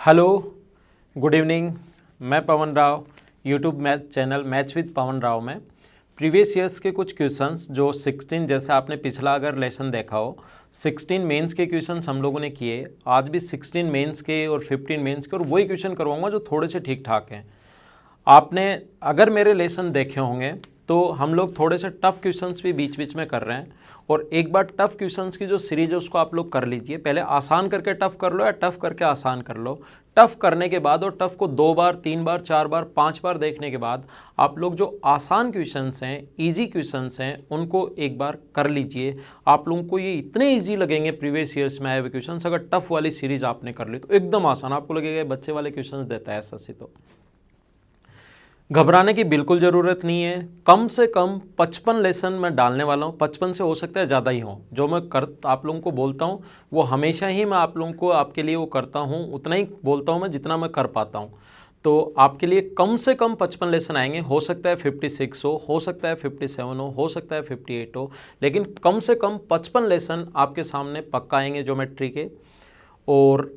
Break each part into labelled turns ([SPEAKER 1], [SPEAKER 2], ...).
[SPEAKER 1] Hello, good evening. मैं Pawan Rao, YouTube math channel match with Pawan Rao में previous years के कुछ क्वेश्चंस जो 16 जैसे आपने पिछला अगर लेसन देखा हो 16 मेंस के क्वेश्चंस हम लोगों ने किए। आज भी 16 मेंस के और 15 मेंस के और वही क्वेश्चन करवाऊंगा जो थोड़े से ठीक ठाक हैं। आपने अगर मेरे लेसन देखे होंगे तो हम लोग थोड़े से टफ क्वेश्चंस भी बीच बीच में कर रहे हैं, और एक बार टफ क्वेश्चंस की जो सीरीज है उसको आप लोग कर लीजिए। पहले आसान करके टफ कर लो या टफ करके आसान कर लो। टफ करने के बाद और टफ को 2 बार 3 बार 4 बार 5 बार देखने के बाद आप लोग जो आसान क्वेश्चंस हैं, इजी क्वेश्चंस हैं, उनको एक बार कर लीजिए। आप लोगों को ये इतने इजी लगेंगे प्रीवियस ईयर्स में आए हुए क्वेश्चंस। अगर टफ वाली सीरीज आपने कर ली तो एकदम आसान आपको लगेगा बच्चे वाले क्वेश्चंस देता है ऐसा सी। तो घबराने की बिल्कुल ज़रूरत नहीं है। कम से कम 55 लेसन मैं डालने वाला हूँ। 55 से हो सकता है ज़्यादा ही हो। जो मैं आप लोगों को बोलता हूँ वो हमेशा ही मैं आप लोगों को आपके लिए वो करता हूँ, उतना ही बोलता हूँ मैं जितना मैं कर पाता हूँ। तो आपके लिए कम से कम 55 लेसन आएंगे। हो सकता है 56 हो सकता है 57 हो सकता है 58 हो, लेकिन कम से कम 55 लेसन आपके सामने पक्का आएंगे ज्योमेट्री के। और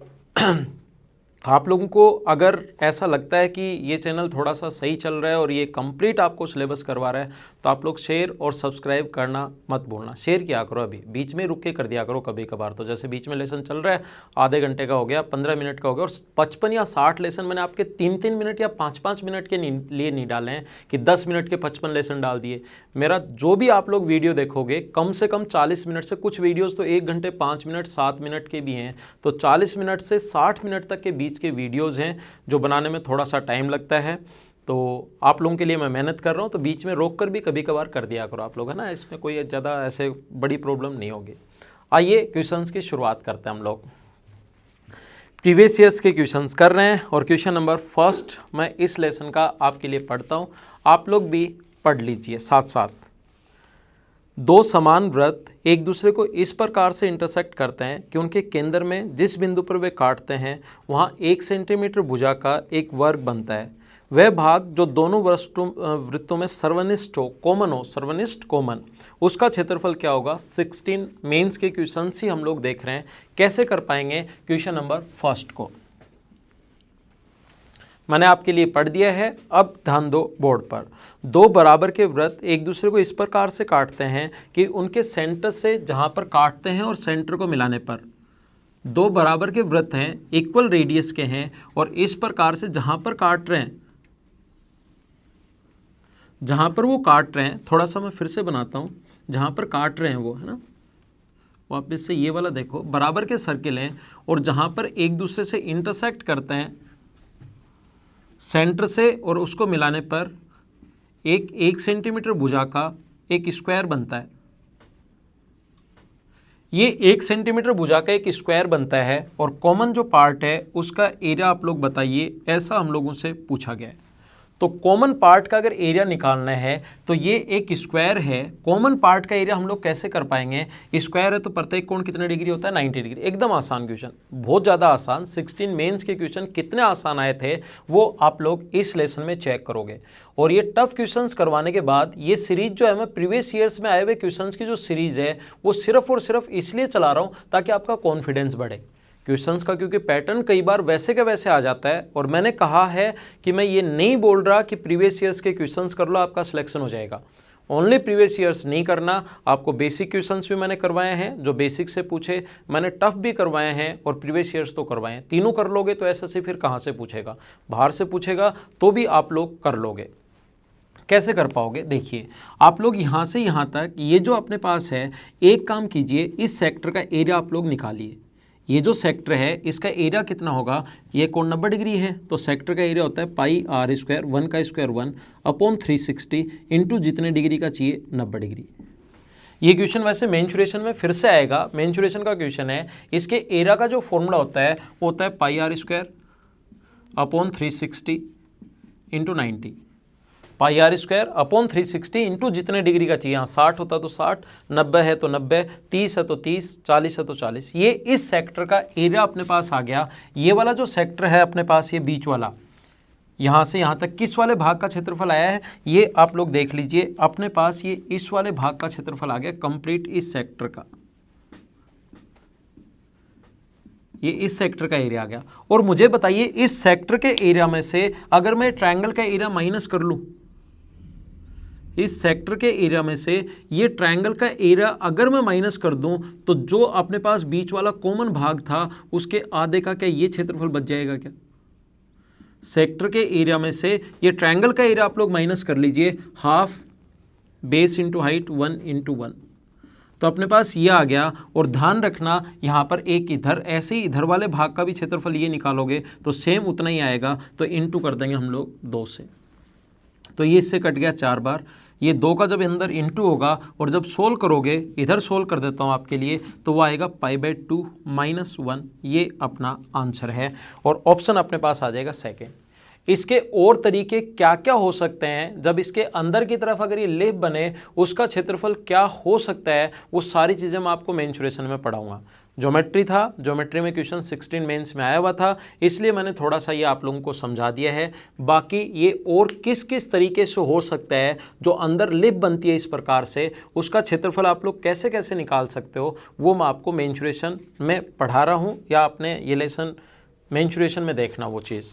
[SPEAKER 1] आप लोगों को अगर ऐसा लगता है कि ये चैनल थोड़ा सा सही चल रहा है और ये कंप्लीट आपको सिलेबस करवा रहा है तो आप लोग शेयर और सब्सक्राइब करना मत भूलना। शेयर किया करो, अभी बीच में रुक के कर दिया करो कभी कभार। तो जैसे बीच में लेसन चल रहा है, आधे घंटे का हो गया, 15 मिनट का हो गया, और 55 या 60 लेसन मैंने आपके 3-3 मिनट या 5-5 मिनट के लिए नहीं डाले हैं कि 10 मिनट के 55 लेसन डाल दिए। मेरा जो भी आप लोग वीडियो देखोगे कम से कम 40 मिनट से, कुछ वीडियोज़ तो 1 घंटे 5 मिनट 7 मिनट के भी हैं, तो 40 मिनट से 60 मिनट तक के बीच के वीडियोस हैं जो बनाने में थोड़ा सा टाइम लगता है। तो आप लोगों के लिए मैं मेहनत कर रहा हूं, तो बीच में रोक कर भी कभी कभार कर दिया करो आप लोग, है ना। इसमें कोई ज़्यादा ऐसे बड़ी प्रॉब्लम नहीं होगी। आइए क्वेश्चंस की शुरुआत करते हैं हम लोग। प्रीवियस ईयर्स के क्वेश्चंस कर रहे हैं और क्वेश्चन नंबर फर्स्ट मैं इस लेसन का आपके लिए पढ़ता हूँ, आप लोग भी पढ़ लीजिए साथ साथ। दो समान वृत्त एक दूसरे को इस प्रकार से इंटरसेक्ट करते हैं कि उनके केंद्र में जिस बिंदु पर वे काटते हैं वहाँ 1 सेंटीमीटर भुजा का एक वर्ग बनता है। वह भाग जो दोनों वृत्तों में सर्वनिष्ठ हो, कॉमन हो, सर्वनिष्ठ कॉमन, उसका क्षेत्रफल क्या होगा। 16 मेंस के क्वेश्चन ही हम लोग देख रहे हैं। कैसे कर पाएंगे क्वेश्चन नंबर फर्स्ट को, मैंने आपके लिए पढ़ दिया है। अब ध्यान दो बोर्ड पर। दो बराबर के वृत्त एक दूसरे को इस प्रकार से काटते हैं कि उनके सेंटर से जहां पर काटते हैं और सेंटर को मिलाने पर, दो बराबर के वृत्त हैं, इक्वल रेडियस के हैं, और इस प्रकार से जहां पर काट रहे हैं, जहां पर वो काट रहे हैं, थोड़ा सा मैं फिर से बनाता हूं, जहां पर काट रहे हैं वो, है ना, वापस से ये वाला देखो, बराबर के सर्किल हैं और जहां पर एक दूसरे से इंटरसेक्ट करते हैं सेंटर से और उसको मिलाने पर एक 1 सेंटीमीटर भुजा का एक स्क्वायर बनता है। ये 1 सेंटीमीटर भुजा का एक स्क्वायर बनता है और कॉमन जो पार्ट है उसका एरिया आप लोग बताइए, ऐसा हम लोगों से पूछा गया है। तो कॉमन पार्ट का अगर एरिया निकालना है तो ये एक स्क्वायर है। कॉमन पार्ट का एरिया हम लोग कैसे कर पाएंगे, स्क्वायर है तो प्रत्येक कोण कितने डिग्री होता है, 90 डिग्री। एकदम आसान क्वेश्चन, बहुत ज़्यादा आसान। 16 मेंस के क्वेश्चन कितने आसान आए थे वो आप लोग इस लेसन में चेक करोगे। और ये टफ क्वेश्चंस करवाने के बाद ये सीरीज जो है, मैं प्रीवियस ईयर्स में आए हुए क्वेश्चंस की जो सीरीज है वो सिर्फ और सिर्फ इसलिए चला रहा हूँ ताकि आपका कॉन्फिडेंस बढ़े क्वेश्चंस का, क्योंकि पैटर्न कई बार वैसे का वैसे आ जाता है। और मैंने कहा है कि मैं ये नहीं बोल रहा कि प्रीवियस ईयर्स के क्वेश्चंस कर लो आपका सिलेक्शन हो जाएगा। ओनली प्रीवियस ईयर्स नहीं करना, आपको बेसिक क्वेश्चंस भी मैंने करवाए हैं जो बेसिक से पूछे, मैंने टफ भी करवाए हैं और प्रीवियस ईयर्स तो करवाए हैं। तीनों कर लोगे तो ऐसा से फिर कहाँ से पूछेगा, बाहर से पूछेगा तो भी आप लोग कर लोगे। कैसे कर पाओगे, देखिए आप लोग यहाँ से यहाँ तक ये जो अपने पास है, एक काम कीजिए, इस सेक्टर का एरिया आप लोग निकालिए। ये जो सेक्टर है इसका एरिया कितना होगा, ये कोण 90 डिग्री है तो सेक्टर का एरिया होता है पाई आर स्क्वायर, 1 का स्क्वायर 1 अपॉन 360 इंटू जितने डिग्री का चाहिए 90 डिग्री। ये क्वेश्चन वैसे मेंसुरेशन में फिर से आएगा, मेंसुरेशन का क्वेश्चन है। इसके एरिया का जो फॉर्मूला होता है वो होता है pi r square upon 360 into 90, pi r square upon 360 into जितने डिग्री का चाहिए। यहाँ 60 होता तो 60, 90 है तो 90, 30 है तो 30, 40 है तो 40। ये इस सेक्टर का एरिया अपने पास आ गया। ये वाला जो सेक्टर है अपने पास, ये बीच वाला, यहाँ से यहाँ तक किस वाले भाग का क्षेत्रफल आया है ये आप लोग देख लीजिए। अपने पास ये इस वाले भाग का क्षेत्रफल आ गया कंप्लीट इस सेक्टर का। ये इस सेक्टर का एरिया आ गया। और मुझे बताइए इस सेक्टर के एरिया में से अगर मैं ट्रायंगल का एरिया माइनस कर लूं, इस सेक्टर के एरिया में से ये ट्रायंगल का एरिया अगर मैं माइनस कर दूं तो जो अपने पास बीच वाला कॉमन भाग था उसके आधे का क्या ये क्षेत्रफल बच जाएगा क्या? सेक्टर के एरिया में से ये ट्रायंगल का एरिया आप लोग माइनस कर लीजिए, half base into height 1 into 1, तो अपने पास ये आ गया। और ध्यान रखना यहाँ पर एक इधर, ऐसे ही इधर वाले भाग का भी क्षेत्रफल ये निकालोगे तो सेम उतना ही आएगा, तो इंटू कर देंगे हम लोग 2 से, तो ये इससे कट गया 4 बार। ये 2 का जब अंदर इंटू होगा और जब सोल्व करोगे, इधर सोल्व कर देता हूँ आपके लिए, तो वो आएगा π/2 -1, ये अपना आंसर है। और ऑप्शन अपने पास आ जाएगा सेकेंड। इसके और तरीके क्या क्या हो सकते हैं, जब इसके अंदर की तरफ अगर ये लेप बने उसका क्षेत्रफल क्या हो सकता है, वो सारी चीज़ें मैं आपको मेंसुरेशन में पढ़ाऊंगा। ज्योमेट्री था, ज्योमेट्री में क्वेश्चन 16 मेंस में आया हुआ था, इसलिए मैंने थोड़ा सा ये आप लोगों को समझा दिया है। बाकी ये और किस किस तरीके से हो सकता है, जो अंदर लिप बनती है इस प्रकार से, उसका क्षेत्रफल आप लोग कैसे कैसे निकाल सकते हो, वो मैं आपको मेंसुरेशन में पढ़ा रहा हूँ, या अपने ये लेसन मेंसुरेशन में देखना वो चीज़।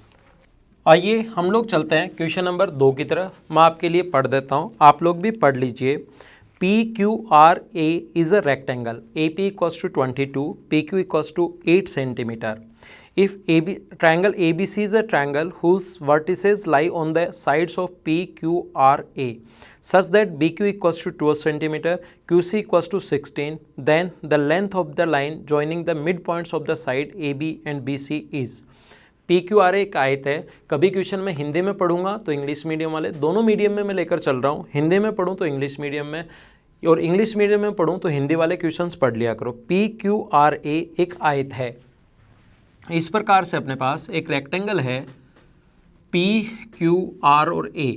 [SPEAKER 1] आइए हम लोग चलते हैं क्वेश्चन नंबर 2 की तरफ। मैं आपके लिए पढ़ देता हूँ, आप लोग भी पढ़ लीजिए। PQRA is a rectangle. AP equals to 22, PQ equals to 8 centimeter. If triangle ABC is a triangle whose vertices lie on the sides of PQRA such that BQ equals to 12 centimeter, QC equals to 16, then the length of the line joining the midpoints of the side AB and BC is. PQRA एक आयत है। कभी question में हिंदी में पढ़ूंगा तो English medium वाले, दोनों मीडियम में मैं लेकर चल रहा हूँ, हिंदी में पढ़ूँ तो इंग्लिश मीडियम में, और इंग्लिश मीडियम में पढ़ूँ तो हिंदी वाले क्वेश्चंस पढ़ लिया करो। PQRA एक आयत है। इस प्रकार से अपने पास एक रेक्टेंगल है PQR और A,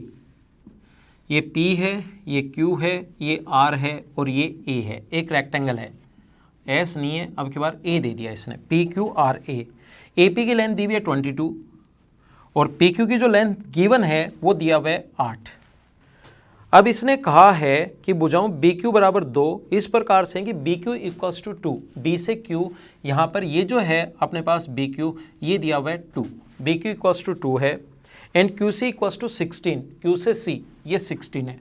[SPEAKER 1] ये P है, ये Q है, ये R है और ये A है। एक रेक्टेंगल है, S नहीं है, अब की बार A दे दिया इसने, PQRA। AP की लेंथ दी हुई है 22 और PQ की जो लेंथ गिवन है वो दिया हुआ है 8। अब इसने कहा है कि बुझाऊं BQ बराबर 2, इस प्रकार से कि BQ इक्वल्स टू 2, B से Q, यहाँ पर ये जो है अपने पास BQ ये दिया हुआ है 2, BQ इक्वल्स टू 2 है, and QC equals to 16, Q से C ये 16 है।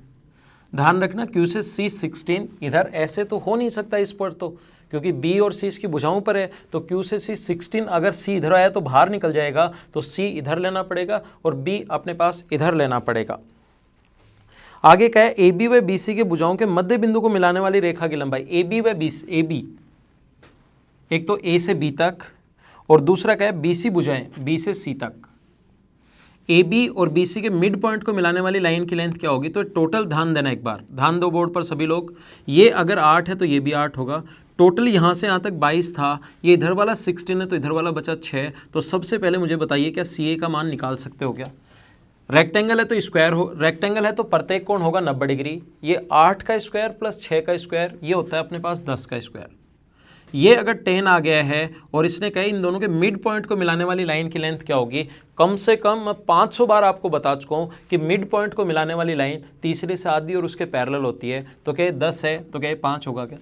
[SPEAKER 1] ध्यान रखना Q से C 16, इधर ऐसे तो हो नहीं सकता इस पर, तो क्योंकि B और C इसकी भुजाओं पर है, तो Q से C 16, अगर C इधर आया तो बाहर निकल जाएगा, तो C इधर लेना पड़ेगा और B अपने पास इधर लेना पड़ेगा। आगे क्या है, AB व BC के भुजाओं के मध्य बिंदु को मिलाने वाली रेखा की लंबाई, AB व BC, AB एक तो A से B तक और दूसरा क्या है BC भुजाएं B से C तक। AB और BC के मिड पॉइंट को मिलाने वाली लाइन की लेंथ क्या होगी, तो टोटल ध्यान देना, एक बार ध्यान दो बोर्ड पर सभी लोग। ये अगर 8 है तो ये भी 8 होगा, टोटल यहाँ से यहाँ तक 22 था, ये इधर वाला 16 है तो इधर वाला बचा 6। तो सबसे पहले मुझे बताइए क्या CA का मान निकाल सकते हो क्या? रेक्टेंगल है तो स्क्वायर हो, रेक्टेंगल है तो प्रत्येक कोण होगा 90 डिग्री। ये 8 का स्क्वायर प्लस 6 का स्क्वायर ये होता है अपने पास 10 का स्क्वायर। ये अगर 10 आ गया है और इसने कहा इन दोनों के मिड पॉइंट को मिलाने वाली लाइन की लेंथ क्या होगी, कम से कम मैं 500 बार आपको बता चुका हूँ कि मिड पॉइंट को मिलाने वाली लाइन तीसरे से आधी और उसके पैरेलल होती है, तो क्या 10 है तो क्या 5 होगा क्या?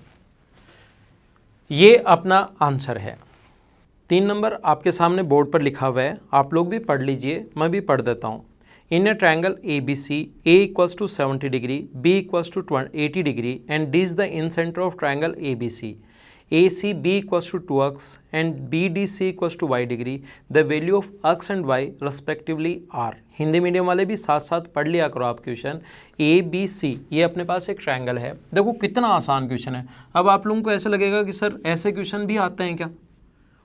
[SPEAKER 1] ये अपना आंसर है। 3 नंबर आपके सामने बोर्ड पर लिखा हुआ है, आप लोग भी पढ़ लीजिए, मैं भी पढ़ देता हूँ। In a triangle ABC, A equals to 70 degree, B equals to 80 degree and D is the incentre of triangle ABC, ACB equals to 2x and BDC equals to y degree, the value of x and y respectively are। Hindi medium वाले भी साथ साथ पढ़ लिया करो आप question. ABC ये अपने पास एक ट्रायंगल है, देखो कितना आसान क्वेश्चन है। अब आप लोगों को ऐसे लगेगा कि सर ऐसे क्वेश्चन भी आते हैं क्या,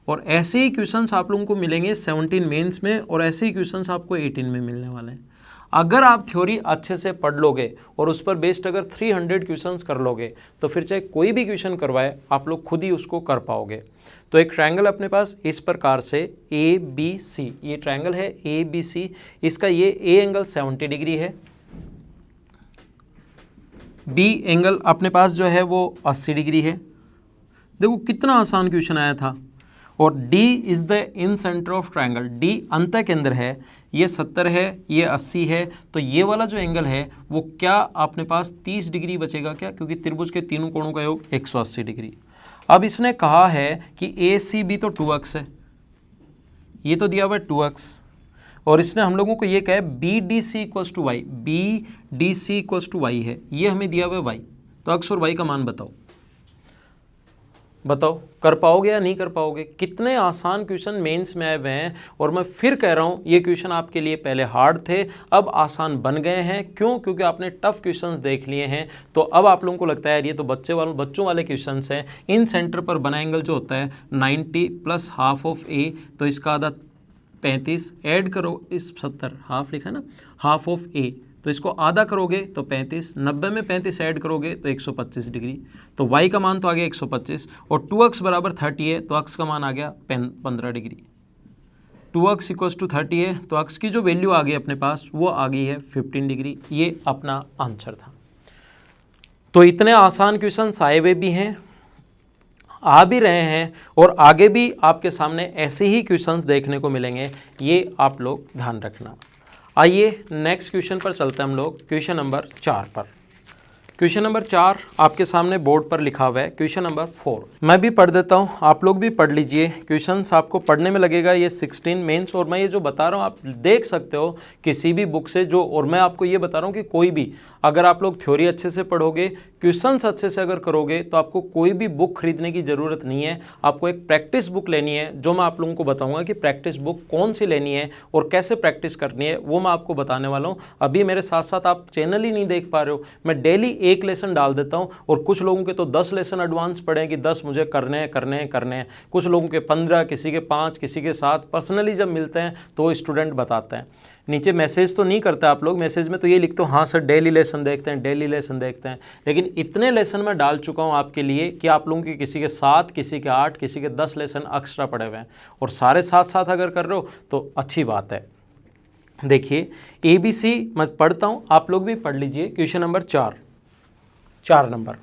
[SPEAKER 1] और ऐसे ही क्वेश्चंस आप लोगों को मिलेंगे 17 मेंस में और ऐसे ही क्वेश्चंस आपको 18 में मिलने वाले हैं। अगर आप थ्योरी अच्छे से पढ़ लोगे और उस पर बेस्ड अगर 300 क्वेश्चंस कर लोगे तो फिर चाहे कोई भी क्वेश्चन करवाए आप लोग खुद ही उसको कर पाओगे। तो एक ट्रायंगल अपने पास इस प्रकार से ABC, ये ट्रायंगल है ABC, इसका ये A एंगल 70 डिग्री है, B एंगल अपने पास जो है वो 80 डिग्री है। देखो कितना आसान क्वेश्चन आया था। और D is the incentre of triangle, D अंत के अंदर है, ये 70 है, ये 80 है, तो ये वाला जो एंगल है वो क्या अपने पास 30 डिग्री बचेगा क्या, क्योंकि त्रिभुज के तीनों कोणों का योग 180 डिग्री। अब इसने कहा है कि ACB तो 2x है, ये तो दिया हुआ है 2x, और इसने हम लोगों को ये कहा है B D C equals to Y, B D C equals to Y है, ये हमें दिया हुआ है वाई। तो x और y का मान बताओ, बताओ कर पाओगे या नहीं कर पाओगे। कितने आसान क्वेश्चन मेंस में आए हुए हैं, और मैं फिर कह रहा हूँ ये क्वेश्चन आपके लिए पहले हार्ड थे, अब आसान बन गए हैं। क्यों? क्योंकि आपने टफ क्वेश्चंस देख लिए हैं, तो अब आप लोगों को लगता है यार ये तो बच्चों वाले क्वेश्चंस हैं। इन सेंटर पर बना एंगल जो होता है 90 प्लस हाफ ऑफ ए, तो इसका आधा 35, ऐड करो इस 70, हाफ लिखा है ना, हाफ ऑफ ए, तो इसको आधा करोगे तो 35, 90 में 35 ऐड करोगे तो 125 डिग्री। तो y का मान तो आ गया 125, और 2x बराबर 30 है, तो x का मान आ गया 15 डिग्री। 2x इक्वल्स टू 30 है, तो x की जो वैल्यू आ गई अपने पास वो आ गई है 15 डिग्री। ये अपना आंसर था। तो इतने आसान क्वेश्चन आए हुए भी हैं, आ भी रहे हैं, और आगे भी आपके सामने ऐसे ही क्वेश्चंस देखने को मिलेंगे, ये आप लोग ध्यान रखना। आइए नेक्स्ट क्वेश्चन पर चलते हैं हम लोग, क्वेश्चन नंबर 4 पर। क्वेश्चन नंबर 4 आपके सामने बोर्ड पर लिखा हुआ है, क्वेश्चन नंबर 4 मैं भी पढ़ देता हूँ, आप लोग भी पढ़ लीजिए। क्वेश्चंस आपको पढ़ने में लगेगा ये 16 मेंस, और मैं ये जो बता रहा हूँ आप देख सकते हो किसी भी बुक से जो, और मैं आपको ये बता रहा हूँ कि कोई भी अगर आप लोग थ्योरी अच्छे से पढ़ोगे, क्वेश्चंस अच्छे से अगर करोगे, तो आपको कोई भी बुक खरीदने की ज़रूरत नहीं है। आपको एक प्रैक्टिस बुक लेनी है, जो मैं आप लोगों को बताऊंगा कि प्रैक्टिस बुक कौन सी लेनी है और कैसे प्रैक्टिस करनी है, वो मैं आपको बताने वाला हूँ। अभी मेरे साथ साथ आप चैनल ही नहीं देख पा रहे हो, मैं डेली एक लेसन डाल देता हूँ, और कुछ लोगों के तो 10 लेसन एडवांस पढ़े कि 10 मुझे करने हैं, कुछ लोगों के 15, किसी के 5, किसी के 7। पर्सनली जब मिलते हैं तो स्टूडेंट बताते हैं। नीचे मैसेज तो नहीं करते आप लोग, मैसेज में तो ये लिखते हो हाँ सर डेली लेसन देखते हैं, डेली लेसन देखते हैं, लेकिन इतने लेसन मैं डाल चुका हूँ आपके लिए कि आप लोगों के किसी के 7, किसी के 8, किसी के 10 लेसन एक्स्ट्रा पड़े हुए हैं, और सारे साथ साथ अगर कर रहे हो तो अच्छी बात है। देखिए ABC मैं पढ़ता हूँ, आप लोग भी पढ़ लीजिए। क्वेश्चन नंबर 4 नंबर,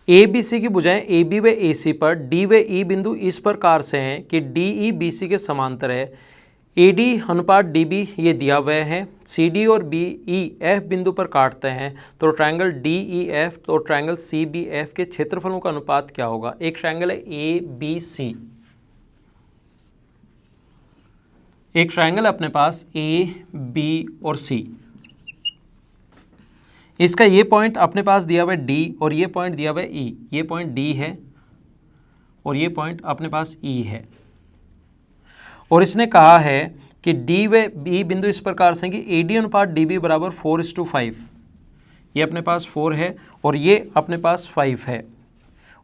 [SPEAKER 1] ABC की भुजाएं AB व AC पर D व E बिंदु इस प्रकार से हैं कि DE BC के समांतर है। AD अनुपात DB ये दिया हुआ है। CD और BE F बिंदु पर काटते हैं, तो ट्रायंगल DEF तो ट्रायंगल CBF के क्षेत्रफलों का अनुपात क्या होगा। एक ट्रायंगल है ABC, एक ट्रायंगल है अपने पास AB और C। इसका ये पॉइंट अपने पास दिया हुआ है D, और ये पॉइंट दिया हुआ है E। ये पॉइंट D है और ये पॉइंट अपने पास E है, और इसने कहा है कि D व B बिंदु इस प्रकार से कि AD अनुपात DB बराबर 4:5। ये अपने पास 4 है और ये अपने पास 5 है,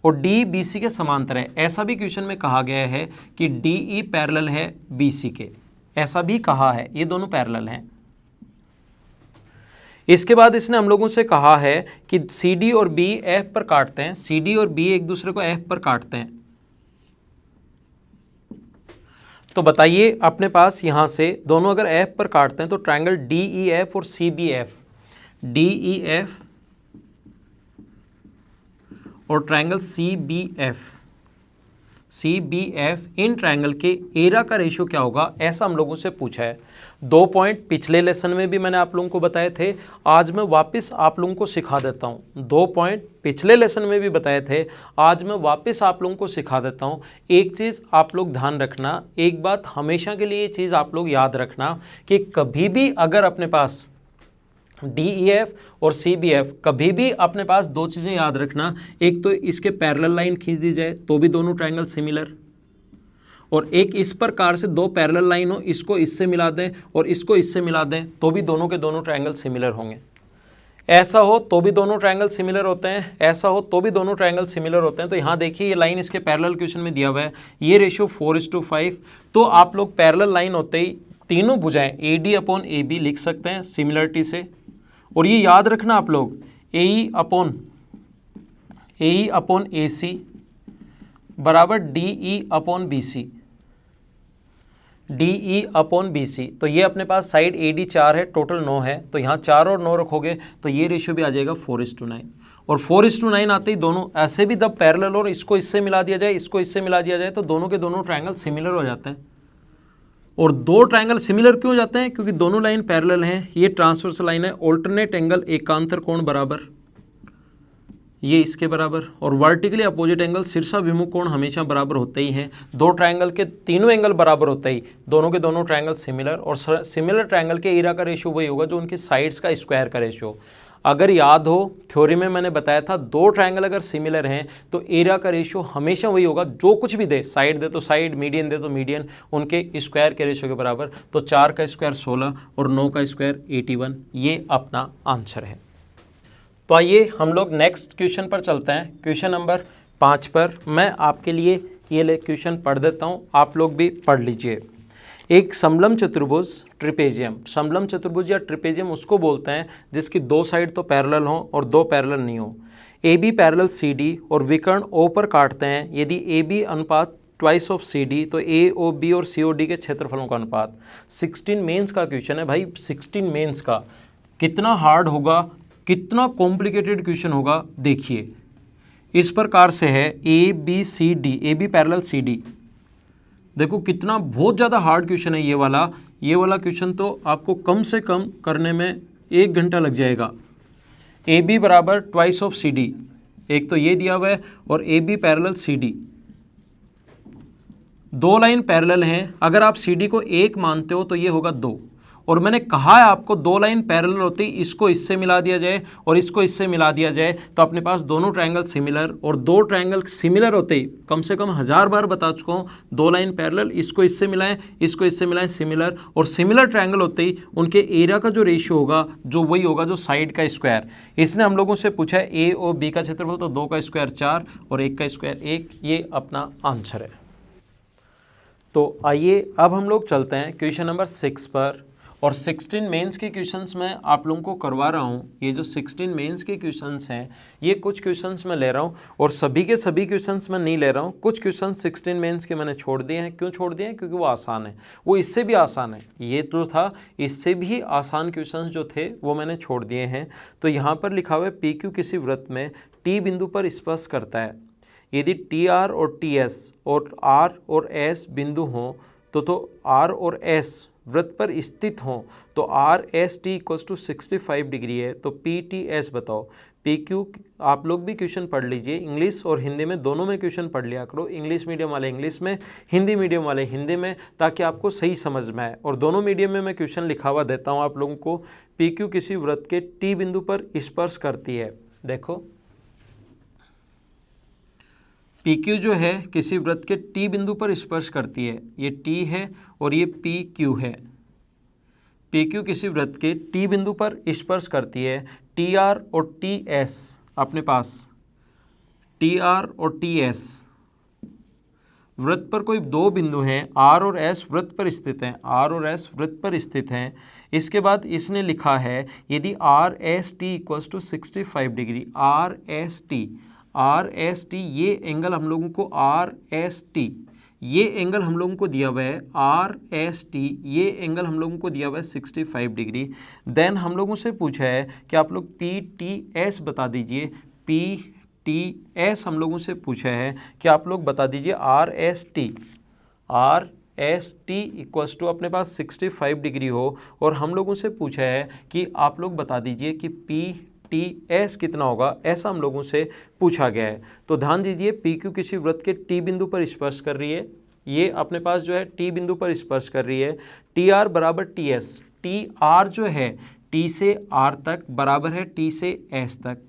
[SPEAKER 1] और D BC के समांतर है। ऐसा भी क्वेश्चन में कहा गया है कि DE पैरेलल है BC के, ऐसा भी कहा है, ये दोनों पैरेलल हैं। इसके बाद इसने हम लोगों से कहा है कि CD और B F पर काटते हैं, CD और B एक दूसरे को F पर काटते हैं। तो बताइए अपने पास यहाँ से दोनों अगर F पर काटते हैं तो ट्रायंगल DEF और CBF, DEF और ट्रायंगल CBF इन ट्रायंगल के एरिया का रेशियो क्या होगा, ऐसा हम लोगों से पूछा है। 2 पॉइंट पिछले लेसन में भी मैंने आप लोगों को बताए थे, आज मैं वापस आप लोगों को सिखा देता हूं। 2 पॉइंट पिछले लेसन में भी बताए थे, आज मैं वापस आप लोगों को सिखा देता हूं। एक चीज़ आप लोग ध्यान रखना, एक बात हमेशा के लिए ये चीज़ आप लोग याद रखना कि कभी भी अगर अपने पास DEF और CBF, कभी भी अपने पास 2 चीज़ें याद रखना, एक तो इसके पैरेलल लाइन खींच दी जाए तो भी दोनों ट्रायंगल सिमिलर, और एक इस प्रकार से 2 पैरेलल लाइन हो, इसको इससे मिला दें और इसको इससे मिला दें तो भी दोनों के दोनों ट्रायंगल सिमिलर होंगे। ऐसा हो तो भी दोनों ट्रायंगल सिमिलर होते हैं, ऐसा हो तो भी दोनों ट्रायंगल सिमिलर होते हैं। तो यहाँ देखिए ये लाइन इसके पैरेलल क्वेश्चन में दिया हुआ है, ये रेशियो 4:5। तो आप लोग पैरेलल लाइन होते ही तीनों भुजाएं AD अपॉन AB लिख सकते हैं सिमिलरिटी से, और ये याद रखना आप लोग AE अपॉन AC बराबर DE अपॉन BC। तो ये अपने पास साइड AD 4 है, टोटल 9 है, तो यहाँ 4 और 9 रखोगे तो ये रेशियो भी आ जाएगा 4:9, और 4:9 आते ही दोनों ऐसे भी जब पैरेलल और इसको इससे मिला दिया जाए, इसको इससे मिला दिया जाए, तो दोनों के दोनों ट्रायंगल सिमिलर हो जाते हैं। और 2 ट्रायंगल सिमिलर क्यों हो जाते हैं, क्योंकि दोनों लाइन पैरेलल हैं। ये ट्रांसवर्स लाइन है, ऑल्टरनेट एंगल एकांतर कोण बराबर, ये इसके बराबर, और वर्टिकली अपोजिट एंगल शीर्षाभिमुख कोण हमेशा बराबर होते ही हैं। दो ट्रायंगल के तीनों एंगल बराबर होते ही दोनों के दोनों ट्रायंगल सिमिलर, और सिमिलर ट्रायंगल के एरिया का रेशियो वही होगा जो उनकी साइड्स का स्क्वायर का रेशियो। अगर याद हो थ्योरी में मैंने बताया था दो ट्रायंगल अगर सिमिलर हैं तो एरिया का रेशियो हमेशा वही होगा, जो कुछ भी दे, साइड दे तो साइड, मीडियन दे तो मीडियन, उनके स्क्वायर के रेशियो के बराबर। तो 4 का स्क्वायर 16 और 9 का स्क्वायर 81, ये अपना आंसर है। तो आइए हम लोग नेक्स्ट क्वेश्चन पर चलते हैं। क्वेश्चन नंबर 5 पर मैं आपके लिए ये क्वेश्चन पढ़ देता हूँ, आप लोग भी पढ़ लीजिए। एक समलम चतुर्भुज ट्रिपेजियम, समलम चतुर्भुज या ट्रिपेजियम उसको बोलते हैं जिसकी दो साइड तो पैरेलल हो और दो पैरेलल नहीं हो। A B parallel C D और विकर्ण ओ पर काटते हैं, यदि ए बी अनुपात ट्वाइस ऑफ सी डी तो ए ओ बी और सी ओ डी के क्षेत्रफलों का अनुपात। 16 मेंस का क्वेश्चन है भाई, 16 मेंस का कितना हार्ड होगा, कितना कॉम्प्लिकेटेड क्वेश्चन होगा देखिए। इस प्रकार से है A B C D, A B parallel C D, देखो कितना बहुत ज़्यादा हार्ड क्वेश्चन है ये वाला क्वेश्चन तो आपको कम से कम करने में 1 घंटा लग जाएगा। ए बी बराबर ट्वाइस ऑफ सी डी, एक तो ये दिया हुआ है, और A B parallel C D, दो लाइन पैरेलल हैं। अगर आप सी डी को 1 मानते हो तो ये होगा 2, और मैंने कहा है आपको दो लाइन पैरेलल होती, इसको इससे मिला दिया जाए और इसको इससे मिला दिया जाए तो अपने पास दोनों ट्रायंगल सिमिलर, और दो ट्रायंगल सिमिलर होते ही कम से कम 1000 बार बता चुका हूँ, दो लाइन पैरेलल, इसको इससे मिलाएं, इसको इससे मिलाएं, सिमिलर, और सिमिलर ट्रायंगल होते ही उनके एरिया का जो रेशियो होगा जो वही होगा जो साइड का स्क्वायर। इसने हम लोगों से पूछा है ए और बी का क्षेत्रफल, तो 2 का स्क्वायर 4 और 1 का स्क्वायर 1, ये अपना आंसर है। तो आइए अब हम लोग चलते हैं क्वेश्चन नंबर 6 पर, और 16 मेंस के क्वेश्चंस मैं आप लोगों को करवा रहा हूँ। ये जो 16 मेंस के क्वेश्चंस हैं ये कुछ क्वेश्चंस मैं ले रहा हूँ और सभी के सभी क्वेश्चंस मैं नहीं ले रहा हूँ। कुछ क्वेश्चंस 16 मेंस के मैंने छोड़ दिए हैं। क्यों छोड़ दिए हैं? क्योंकि वो आसान है, वो इससे भी आसान है। ये तो था, इससे भी आसान क्वेश्चंस जो थे वो मैंने छोड़ दिए हैं। तो यहाँ पर लिखा हुआ है पी क्यू किसी वृत्त में टी बिंदु पर स्पर्श करता है, यदि टी आर और टी एस और आर और एस बिंदु हों तो आर और एस वृत्त पर स्थित हों तो R S T equal to 65 degree है। तो पी टी एस बताओ। पी क्यू आप लोग भी क्वेश्चन पढ़ लीजिए, इंग्लिश और हिंदी में दोनों में क्वेश्चन पढ़ लिया करो, इंग्लिश मीडियम वाले इंग्लिश में, हिंदी मीडियम वाले हिंदी में, ताकि आपको सही समझ में आए। और दोनों मीडियम में मैं क्वेश्चन लिखा हुआ देता हूँ आप लोगों को। पी क्यू किसी वृत्त के टी बिंदु पर स्पर्श करती है। देखो पी क्यू जो है किसी वृत्त के टी बिंदु पर स्पर्श करती है, ये टी है और ये पी क्यू है। पी क्यू किसी वृत्त के टी बिंदु पर स्पर्श करती है। टी आर और टी एस अपने पास, टी आर और टी एस वृत्त पर कोई दो बिंदु हैं, आर और एस वृत्त पर स्थित हैं, आर और एस वृत्त पर स्थित हैं। इसके बाद इसने लिखा है यदि R S T equals to 65 degree, R S T ये एंगल हम लोगों को आर एस टी ये एंगल हम लोगों को दिया हुआ है, आर एस टी ये एंगल हम लोगों को दिया हुआ है 65 डिग्री। देन हम लोगों से पूछा है कि आप लोग पी टी एस बता दीजिए। पी टी एस हम लोगों से पूछा है कि आप लोग बता दीजिए R S T equals to अपने पास 65 डिग्री हो, और हम लोगों से पूछा है कि आप लोग बता दीजिए कि पी टी एस कितना होगा, ऐसा हम लोगों से पूछा गया है। तो ध्यान दीजिए पी क्यू किसी वृत्त के टी बिंदु पर स्पर्श कर रही है, ये अपने पास जो है टी बिंदु पर स्पर्श कर रही है। टी आर बराबर टी एस, टी आर जो है टी से आर तक बराबर है टी से एस तक।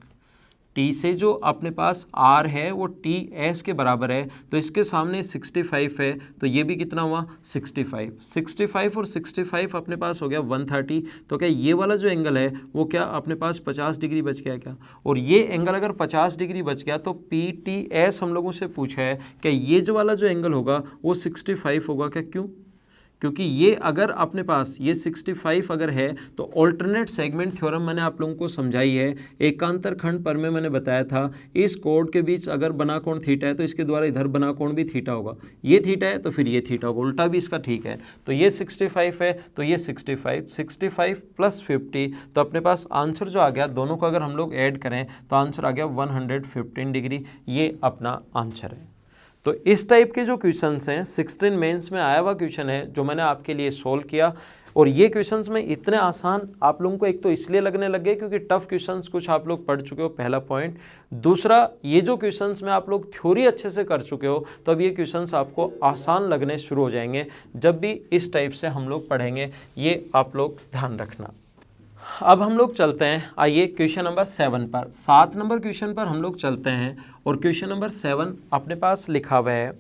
[SPEAKER 1] टी से जो अपने पास आर है वो टी एस के बराबर है, तो इसके सामने 65 है, तो ये भी कितना हुआ 65 और 65 अपने पास हो गया 130। तो क्या ये वाला जो एंगल है वो क्या अपने पास 50 डिग्री बच गया क्या? और ये एंगल अगर 50 डिग्री बच गया तो पी टी एस हम लोगों से पूछा है कि ये जो वाला जो एंगल होगा वो 65 होगा क्या? क्यों? क्योंकि ये अगर अपने पास ये 65 अगर है तो ऑल्टरनेट सेगमेंट थ्योरम मैंने आप लोगों को समझाई है, एकांतर खंड पर में मैंने बताया था, इस कोण के बीच अगर बना कोण थीटा है तो इसके द्वारा इधर बना कोण भी थीटा होगा, ये थीटा है तो फिर ये थीटा होगा, उल्टा भी इसका ठीक है। तो ये 65 है तो ये 65 प्लस 50, तो अपने पास आंसर जो आ गया दोनों को अगर हम लोग ऐड करें तो आंसर आ गया 115 डिग्री, ये अपना आंसर है। तो इस टाइप के जो क्वेश्चंस हैं 16 मेंस में आया हुआ क्वेश्चन है जो मैंने आपके लिए सोल्व किया। और ये क्वेश्चंस में इतने आसान आप लोगों को एक तो इसलिए लगने लगे क्योंकि टफ क्वेश्चंस कुछ आप लोग पढ़ चुके हो, पहला पॉइंट। दूसरा, ये जो क्वेश्चंस में आप लोग थ्योरी अच्छे से कर चुके हो तो अब ये क्वेश्चंस आपको आसान लगने शुरू हो जाएंगे जब भी इस टाइप से हम लोग पढ़ेंगे, ये आप लोग ध्यान रखना। अब हम लोग चलते हैं, आइए क्वेश्चन नंबर 7 पर, 7 नंबर क्वेश्चन पर हम लोग चलते हैं। और क्वेश्चन नंबर 7 अपने पास लिखा हुआ है,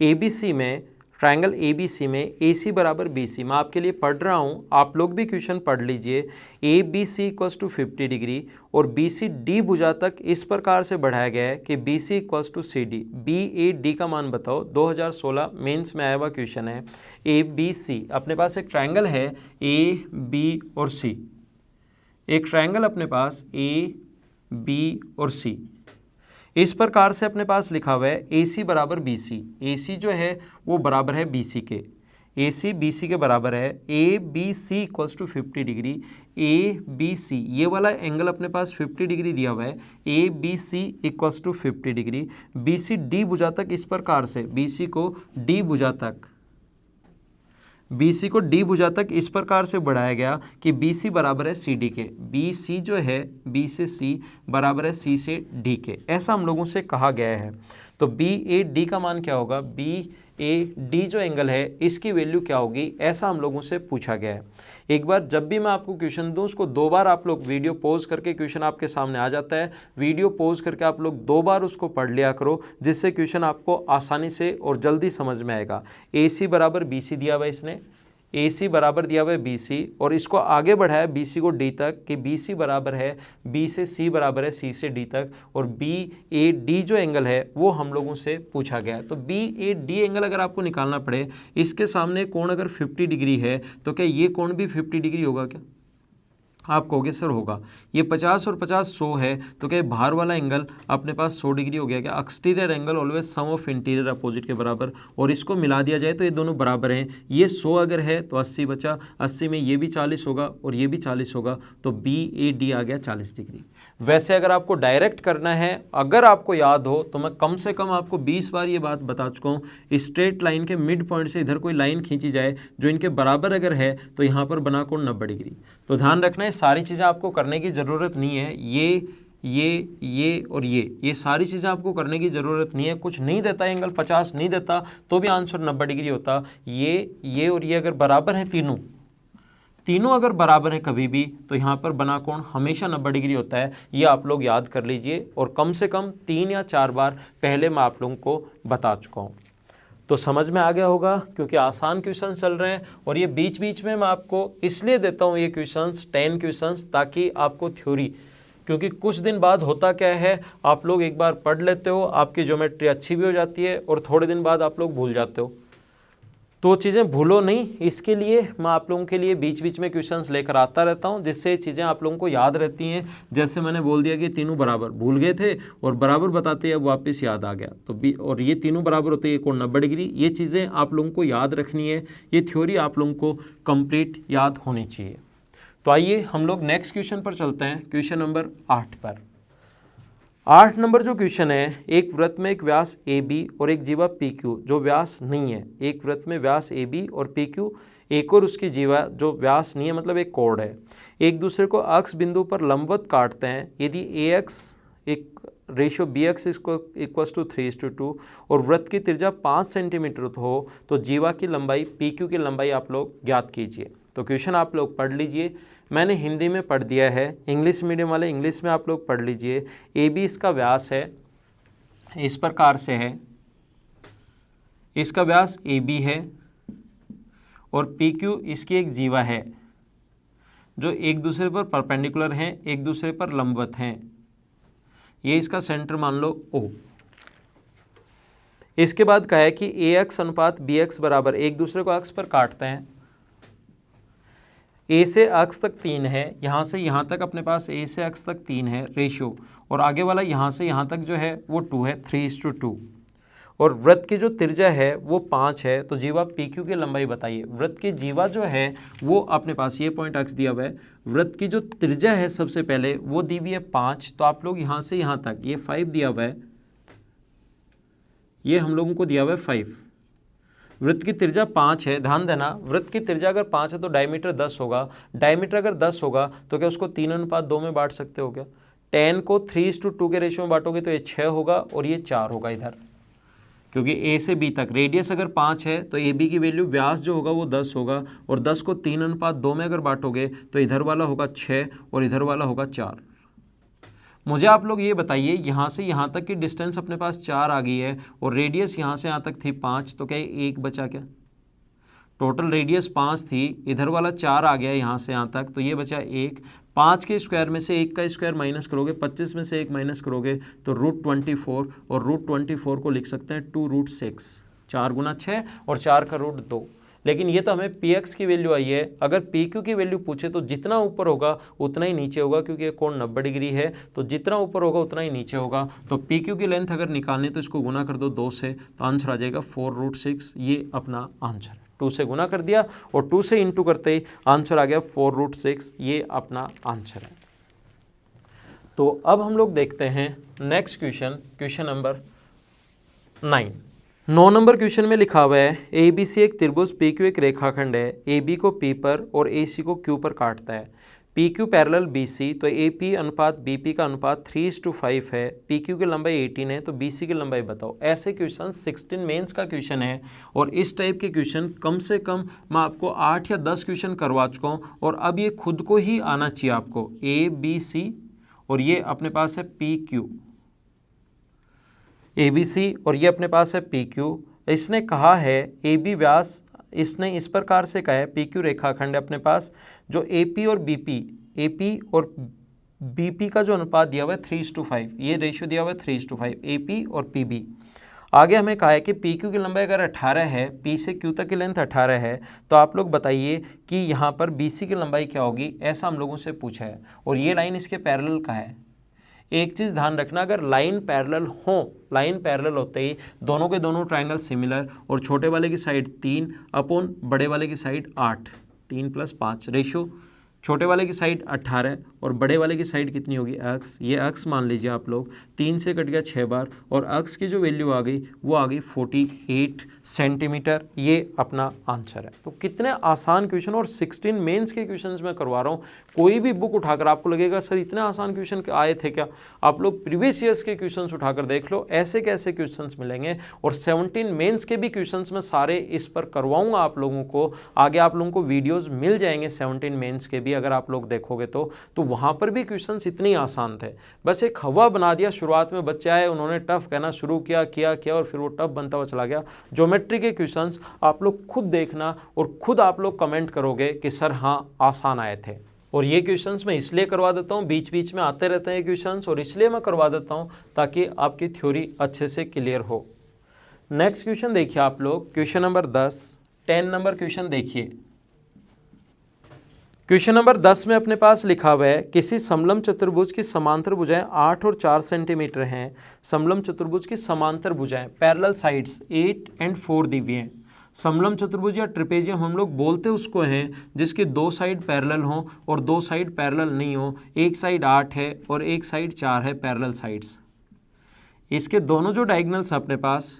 [SPEAKER 1] ABC में, ट्रायंगल ABC में AC बराबर BC। मैं आपके लिए पढ़ रहा हूँ, आप लोग भी क्वेश्चन पढ़ लीजिए। ABC इक्वल्स टू 50 डिग्री और BC D भुजा तक इस प्रकार से बढ़ाया गया है कि BC equals to CD। BAD का मान बताओ, 2016 मेंस में आया हुआ क्वेश्चन है। ABC अपने पास एक ट्रायंगल है AB और C, एक ट्रायंगल अपने पास AB और C, इस प्रकार से अपने पास लिखा हुआ है AC बराबर BC। AC जो है वो बराबर है BC के, AC BC के बराबर है। ABC equals to 50 degree, ABC ये वाला एंगल अपने पास 50 डिग्री दिया हुआ है। ABC equals to 50 degree, BC D भुजा तक इस प्रकार से, BC को D भुजा तक, BC को D भुजा तक इस प्रकार से बढ़ाया गया कि BC बराबर है CD के। BC जो है B से C बराबर है C से D के, ऐसा हम लोगों से कहा गया है। तो BAD का मान क्या होगा, BAD जो एंगल है इसकी वैल्यू क्या होगी, ऐसा हम लोगों से पूछा गया है। एक बार जब भी मैं आपको क्वेश्चन दूं उसको 2 बार आप लोग वीडियो पॉज करके, क्वेश्चन आपके सामने आ जाता है, वीडियो पॉज करके आप लोग 2 बार उसको पढ़ लिया करो, जिससे क्वेश्चन आपको आसानी से और जल्दी समझ में आएगा। AC बराबर BC दिया हुआ है, इसने AC बराबर दिया हुआ है BC और इसको आगे बढ़ाया BC को D तक कि BC बराबर है B से C बराबर है C से D तक, और BAD जो एंगल है वो हम लोगों से पूछा गया है। तो BAD एंगल अगर आपको निकालना पड़े, इसके सामने कोण अगर 50 डिग्री है तो क्या ये कोण भी 50 डिग्री होगा क्या? आप कहोगे सर होगा। ये 50 और 50 100 है तो क्या बाहर वाला एंगल अपने पास 100 डिग्री हो गया क्या? Exterior angle always sum of interior opposite के बराबर, और इसको मिला दिया जाए तो ये दोनों बराबर हैं। ये 100 अगर है तो 80 बचा, 80 में ये भी 40 होगा और ये भी 40 होगा, तो BAD आ गया 40 डिग्री। वैसे अगर आपको डायरेक्ट करना है, अगर आपको याद हो तो मैं कम से कम आपको 20 बार ये बात बता चुका हूँ, स्ट्रेट लाइन के मिड पॉइंट से इधर कोई लाइन खींची जाए जो इनके बराबर अगर है तो यहाँ पर बना कोण 90 डिग्री। तो ध्यान रखना है, सारी चीज़ें आपको करने की ज़रूरत नहीं है। ये और ये सारी चीज़ें आपको करने की ज़रूरत नहीं है। कुछ नहीं देता एंगल 50 नहीं देता तो भी आंसर 90 डिग्री होता। ये और ये अगर बराबर है, तीनों अगर बराबर है कभी भी, तो यहाँ पर बना कोण हमेशा 90 डिग्री होता है। ये आप लोग याद कर लीजिए और कम से कम 3 या 4 बार पहले मैं आप लोगों को बता चुका हूँ। तो समझ में आ गया होगा, क्योंकि आसान क्वेश्चन चल रहे हैं और ये बीच बीच में मैं आपको इसलिए देता हूँ ये क्वेश्चंस 10 क्वेश्चंस, ताकि आपको थ्योरी, क्योंकि कुछ दिन बाद होता क्या है, आप लोग एक बार पढ़ लेते हो, आपकी ज्योमेट्री अच्छी भी हो जाती है और थोड़े दिन बाद आप लोग भूल जाते हो। तो चीज़ें भूलो नहीं, इसके लिए मैं आप लोगों के लिए बीच बीच में क्वेश्चंस लेकर आता रहता हूं, जिससे चीज़ें आप लोगों को याद रहती हैं। जैसे मैंने बोल दिया कि तीनों बराबर, भूल गए थे और बराबर बताते अब वापस याद आ गया, तो और ये तीनों बराबर होते हैं, कोण 90 डिग्री। ये चीज़ें आप लोगों को याद रखनी है, ये थ्योरी आप लोगों को कंप्लीट याद होनी चाहिए। तो आइए हम लोग नेक्स्ट क्वेश्चन पर चलते हैं, क्वेश्चन नंबर 8 पर। 8 नंबर जो क्वेश्चन है, एक वृत्त में एक व्यास AB और एक जीवा PQ जो व्यास नहीं है। एक वृत्त में व्यास AB और PQ, एक और उसकी जीवा जो व्यास नहीं है, मतलब एक कोण है, एक दूसरे को अक्ष बिंदु पर लंबवत काटते हैं। यदि AX एक रेशियो BX इक्वल्स टू 3:2 और वृत्त की त्रिज्या 5 सेंटीमीटर हो तो जीवा की लंबाई PQ की लंबाई आप लोग ज्ञात कीजिए। तो क्वेश्चन आप लोग पढ़ लीजिए, मैंने हिंदी में पढ़ दिया है, इंग्लिश मीडियम वाले इंग्लिश में आप लोग पढ़ लीजिए। AB इसका व्यास है, इस प्रकार से है, इसका व्यास AB है और PQ इसकी एक जीवा है जो एक दूसरे पर परपेंडिकुलर हैं, एक दूसरे पर लंबवत हैं। ये इसका सेंटर मान लो O। इसके बाद कहा है कि AX अनुपात BX बराबर, एक दूसरे को अक्ष पर काटते हैं। A से अक्ष तक 3 है, यहाँ से यहाँ तक अपने पास A से अक्ष तक 3 है रेशियो, और आगे वाला यहाँ से यहाँ तक जो है वो 2 है, 3:2। और वृत्त की जो त्रिज्या है वो 5 है, तो जीवा PQ की लंबाई बताइए। वृत्त की जीवा जो है वो अपने पास ये पॉइंट अक्ष दिया हुआ है, वृत्त की जो त्रिज्या है सबसे पहले वो दी हुई है 5, तो आप लोग यहाँ से यहाँ तक ये 5 दिया हुआ है, ये हम लोगों को दिया हुआ है 5, वृत्त की त्रिज्या 5 है, ध्यान देना वृत्त की त्रिज्या अगर 5 है तो डायमीटर 10 होगा, डायमीटर अगर 10 होगा तो क्या उसको 3:2 में बांट सकते हो क्या? 10 को 3:2 के रेशियो में बांटोगे तो ये 6 होगा और ये 4 होगा इधर, क्योंकि ए से बी तक रेडियस अगर 5 है तो ए बी की वैल्यू व्यास जो होगा वो 10 होगा, और 10 को 3:2 में अगर बांटोगे तो इधर वाला होगा 6 और इधर वाला होगा 4। मुझे आप लोग ये बताइए यहाँ से यहाँ तक की डिस्टेंस अपने पास 4 आ गई है और रेडियस यहाँ से यहाँ तक थी 5, तो क्या ये 1 बचा क्या? टोटल रेडियस 5 थी, इधर वाला 4 आ गया यहाँ से यहाँ तक, तो ये बचा 1। 5 के स्क्वायर में से 1 का स्क्वायर माइनस करोगे, 25 में से 1 माइनस करोगे तो √24, और √24 को लिख सकते हैं 2√6, 4 गुना 6 और 4 का रूट 2। लेकिन ये तो हमें px की वैल्यू आई है, अगर pq की वैल्यू पूछे तो जितना ऊपर होगा उतना ही नीचे होगा, क्योंकि ये कोण 90 डिग्री है, तो जितना ऊपर होगा उतना ही नीचे होगा। तो pq की लेंथ अगर निकालनी तो इसको गुना कर दो 2 से, तो आंसर आ जाएगा 4√6, ये अपना आंसर है। 2 से गुना कर दिया और 2 से इंटू करते ही आंसर आ गया 4√6, ये अपना आंसर है। तो अब हम लोग देखते हैं next question, question number 9। 9 number question में लिखा हुआ है ए बी सी एक त्रिभुज पी क्यू एक रेखाखंड है, ए बी को पी पर और ए सी को क्यू पर काटता है। P Q parallel B C, तो ए पी अनुपात बी पी का अनुपात 3:5 है। पी क्यू की लंबाई 18 है, तो बी सी की लंबाई बताओ। ऐसे क्वेश्चन 16 मेंस का क्वेश्चन है, और इस टाइप के क्वेश्चन कम से कम मैं आपको 8 या 10 क्वेश्चन करवा चुका हूँ, और अब ये खुद को ही आना चाहिए आपको। ए बी सी और ये अपने पास है P Q, A B C और ये अपने पास है पी क्यू। इसने कहा है ए बी व्यास, इसने इस प्रकार से कहा है पी क्यू रेखाखंड है अपने पास, जो ए पी और बी पी, ए पी और बी पी का जो अनुपात दिया हुआ है 3:5, ये रेशियो दिया हुआ है 3:5, ए पी और पी बी। आगे हमें कहा है कि पी क्यू की लंबाई अगर 18 है, पी से क्यू तक की लेंथ 18 है, तो आप लोग बताइए कि यहाँ पर बी सी की लंबाई क्या होगी, ऐसा हम लोगों से पूछा है। और ये लाइन इसके पैरेलल का है। एक चीज़ ध्यान रखना, अगर लाइन पैरेलल हो, लाइन पैरेलल होते ही दोनों के दोनों ट्रायंगल सिमिलर, और छोटे वाले की साइड 3 अपॉन बड़े वाले की साइड 8, 3 + 5 रेशियो, छोटे वाले की साइड 18 और बड़े वाले की साइड कितनी होगी अक्स, ये अक्स मान लीजिए आप लोग, 3 से कट गया 6 बार, और अक्स की जो वैल्यू आ गई वो आ गई 48 सेंटीमीटर, ये अपना आंसर है। तो कितने आसान क्वेश्चन, और 16 मेंस के क्वेश्चंस मैं करवा रहा हूँ। कोई भी बुक उठाकर आपको लगेगा सर इतने आसान क्वेश्चन आए थे क्या, आप लोग प्रीवियस ईयर्स के क्वेश्चंस उठाकर देख लो, ऐसे कैसे क्वेश्चंस मिलेंगे। और 17 मेंस के भी क्वेश्चंस मैं सारे इस पर करवाऊंगा आप लोगों को, आगे आप लोगों को वीडियोज़ मिल जाएंगे 17 मेंस के भी, अगर आप लोग देखोगे तो वहाँ पर भी क्वेश्चंस इतने आसान थे। बस एक हवा बना दिया, शुरुआत में बच्चे आए, उन्होंने टफ कहना शुरू किया और फिर वो टफ बनता हुआ चला गया। ज्योमेट्री के क्वेश्चंस आप लोग खुद देखना और खुद आप लोग कमेंट करोगे कि सर हाँ आसान आए थे। और ये क्वेश्चंस मैं इसलिए करवा देता हूँ, बीच बीच में आते रहते हैं क्वेश्चंस, और इसलिए मैं करवा देता हूँ ताकि आपकी थ्योरी अच्छे से क्लियर हो। नेक्स्ट क्वेश्चन देखिए आप लोग, क्वेश्चन नंबर 10 नंबर क्वेश्चन देखिए। क्वेश्चन नंबर 10 में अपने पास लिखा हुआ है किसी समलंब चतुर्भुज की समांतर भुजाएं 8 और 4 सेंटीमीटर हैं। समलंब चतुर्भुज की समांतर भुजाएं, पैरेलल साइड्स 8 और 4 दी हुई हैं। समलंब चतुर्भुज या ट्रिपेजियम हम लोग बोलते उसको हैं जिसके 2 साइड पैरेलल हों और 2 साइड पैरेलल नहीं हो। एक साइड 8 है और एक साइड 4 है पैरेलल साइड्स। इसके दोनों जो डायगोनल्स अपने पास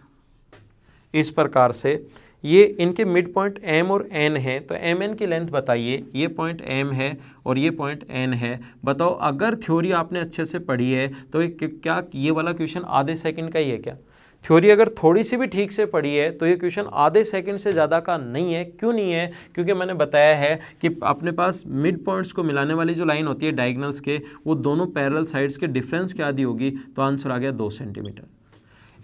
[SPEAKER 1] इस प्रकार से, ये इनके मिड पॉइंट m और n है, तो एम एन की लेंथ बताइए। ये पॉइंट m है और ये पॉइंट n है। बताओ अगर थ्योरी आपने अच्छे से पढ़ी है तो क्या ये वाला क्वेश्चन आधे सेकंड का ही है क्या? थ्योरी अगर थोड़ी सी भी ठीक से पढ़ी है तो ये क्वेश्चन आधे सेकंड से ज़्यादा का नहीं है। क्यों नहीं है? क्योंकि मैंने बताया है कि अपने पास मिड पॉइंट्स को मिलाने वाली जो लाइन होती है डायगोनल्स के, वो दोनों पैरेलल साइड्स के डिफरेंस क्या दी होगी, तो आंसर आ गया 2 सेंटीमीटर।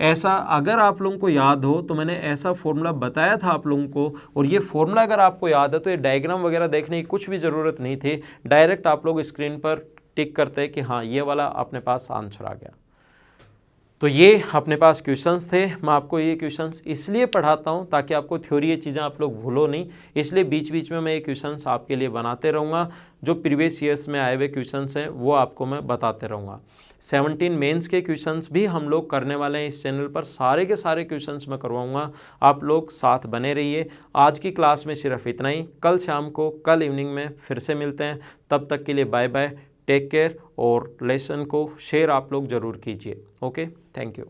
[SPEAKER 1] ऐसा अगर आप लोगों को याद हो तो मैंने ऐसा फॉर्मूला बताया था आप लोगों को, और ये फॉर्मूला अगर आपको याद है तो ये डायग्राम वगैरह देखने की कुछ भी ज़रूरत नहीं थी, डायरेक्ट आप लोग स्क्रीन पर टिक करते कि हाँ ये वाला अपने पास आंसर आ गया। तो ये अपने पास क्वेश्चंस थे। मैं आपको ये क्वेश्चंस इसलिए पढ़ाता हूँ ताकि आपको थ्योरी ये चीज़ें आप लोग भूलो नहीं, इसलिए बीच बीच में मैं ये क्वेश्चंस आपके लिए बनाते रहूँगा। जो प्रीवियस ईयर्स में आए हुए क्वेश्चंस हैं वो आपको मैं बताते रहूँगा। 17 मेंस के क्वेश्चंस भी हम लोग करने वाले हैं इस चैनल पर, सारे के सारे क्वेश्चंस मैं करवाऊँगा। आप लोग साथ बने रहिए। आज की क्लास में सिर्फ इतना ही, कल शाम को, कल इवनिंग में फिर से मिलते हैं। तब तक के लिए बाय बाय, टेक केयर, और लेसन को शेयर आप लोग ज़रूर कीजिए। Okay, thank you.